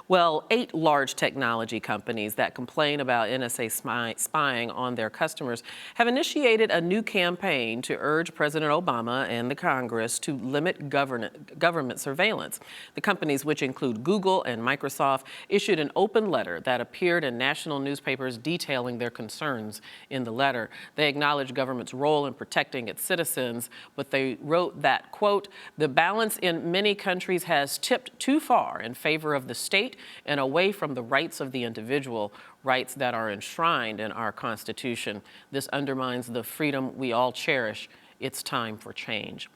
Well, 8 large technology companies that complain about NSA spying on their customers have initiated a new campaign to urge President Obama and the Congress to limit government surveillance. The companies, which include Google and Microsoft, issued an open letter that appeared in national newspapers detailing their concerns. In the letter, they acknowledged government's role in protecting its citizens, but they wrote that, quote, "The balance in many countries has tipped too far in favor of the state and away from the rights of the individual, rights that are enshrined in our Constitution. This undermines the freedom we all cherish. It's time for change."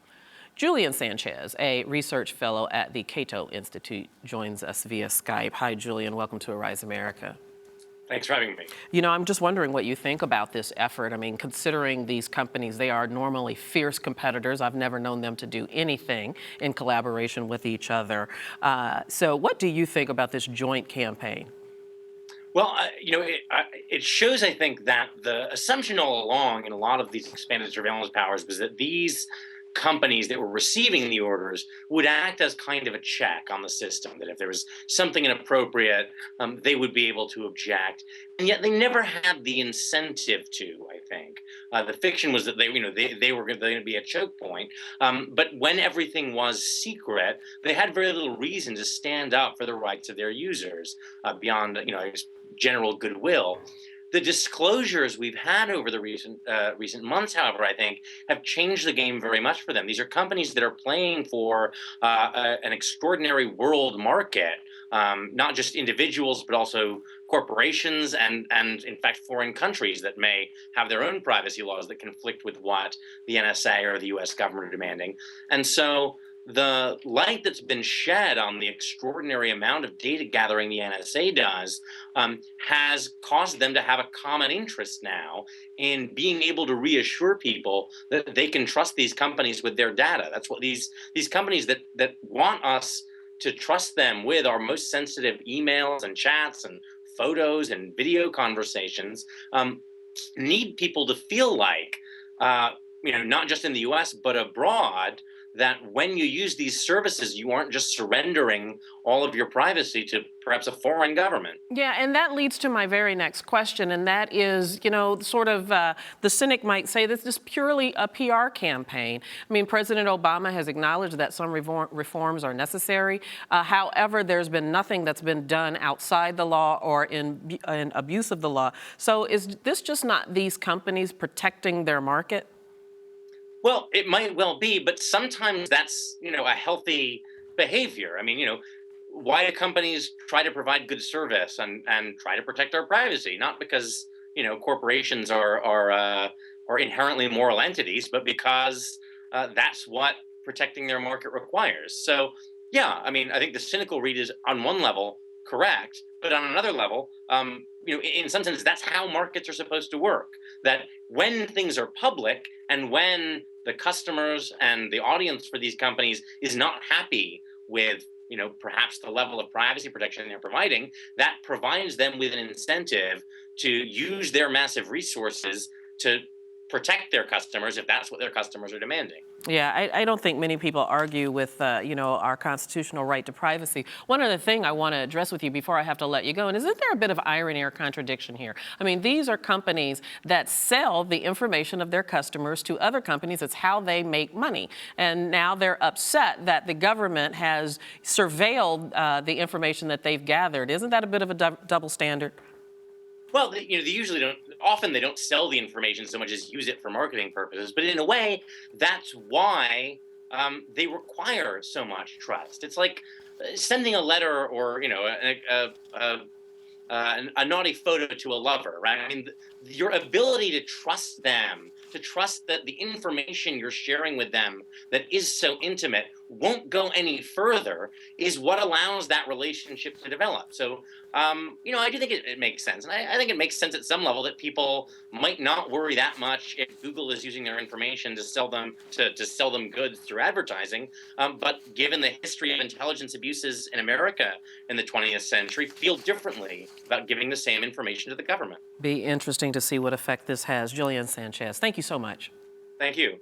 Julian Sanchez, a research fellow at the CATO Institute, joins us via Skype. Hi, Julian. Welcome to Arise America. Thanks for having me. You know, I'm just wondering what you think about this effort. I mean, considering these companies, they are normally fierce competitors. I've never known them to do anything in collaboration with each other. So what do you think about this joint campaign? Well, it shows, I think, that the assumption all along in a lot of these expanded surveillance powers was that these companies that were receiving the orders would act as kind of a check on the system, that if there was something inappropriate, they would be able to object. And yet they never had the incentive to, I think. The fiction was that they were going to be a choke point. But when everything was secret, they had very little reason to stand up for the rights of their users beyond, general goodwill. The disclosures we've had over the recent months, however, I think, have changed the game very much for them. These are companies that are playing for an extraordinary world market, not just individuals, but also corporations and in fact, foreign countries that may have their own privacy laws that conflict with what the NSA or the US government are demanding. And so the light that's been shed on the extraordinary amount of data gathering the NSA does has caused them to have a common interest now in being able to reassure people that they can trust these companies with their data. That's what these companies that want us to trust them with our most sensitive emails and chats and photos and video conversations need people to feel like, not just in the US, but abroad, that when you use these services, you aren't just surrendering all of your privacy to perhaps a foreign government. Yeah, and that leads to my very next question, and that is, the cynic might say this is purely a PR campaign. I mean, President Obama has acknowledged that some reforms are necessary. However, there's been nothing that's been done outside the law or in abuse of the law. So is this just not these companies protecting their market? Well, it might well be, but sometimes that's, a healthy behavior. I mean, why do companies try to provide good service and try to protect our privacy? Not because, corporations are inherently moral entities, but because that's what protecting their market requires. So, yeah, I mean, I think the cynical read is on one level correct, but on another level, in some sense, that's how markets are supposed to work. That when things are public and when the customers and the audience for these companies is not happy with, perhaps the level of privacy protection they're providing, that provides them with an incentive to use their massive resources to protect their customers if that's what their customers are demanding. Yeah, I don't think many people argue with, our constitutional right to privacy. One other thing I want to address with you before I have to let you go, and isn't there a bit of irony or contradiction here? I mean, these are companies that sell the information of their customers to other companies. It's how they make money. And now they're upset that the government has surveilled the information that they've gathered. Isn't that a bit of a double standard? Well, they usually don't. Often they don't sell the information so much as use it for marketing purposes. But in a way, that's why they require so much trust. It's like sending a letter or a naughty photo to a lover, right? I mean, your ability to trust them, to trust that the information you're sharing with them that is so intimate won't go any further is what allows that relationship to develop. So, I do think it makes sense. And I think it makes sense at some level that people might not worry that much if Google is using their information to sell them to sell them goods through advertising. But given the history of intelligence abuses in America in the 20th century, feel differently about giving the same information to the government. Be interesting to see what effect this has. Julian Sanchez, thank you so much. Thank you.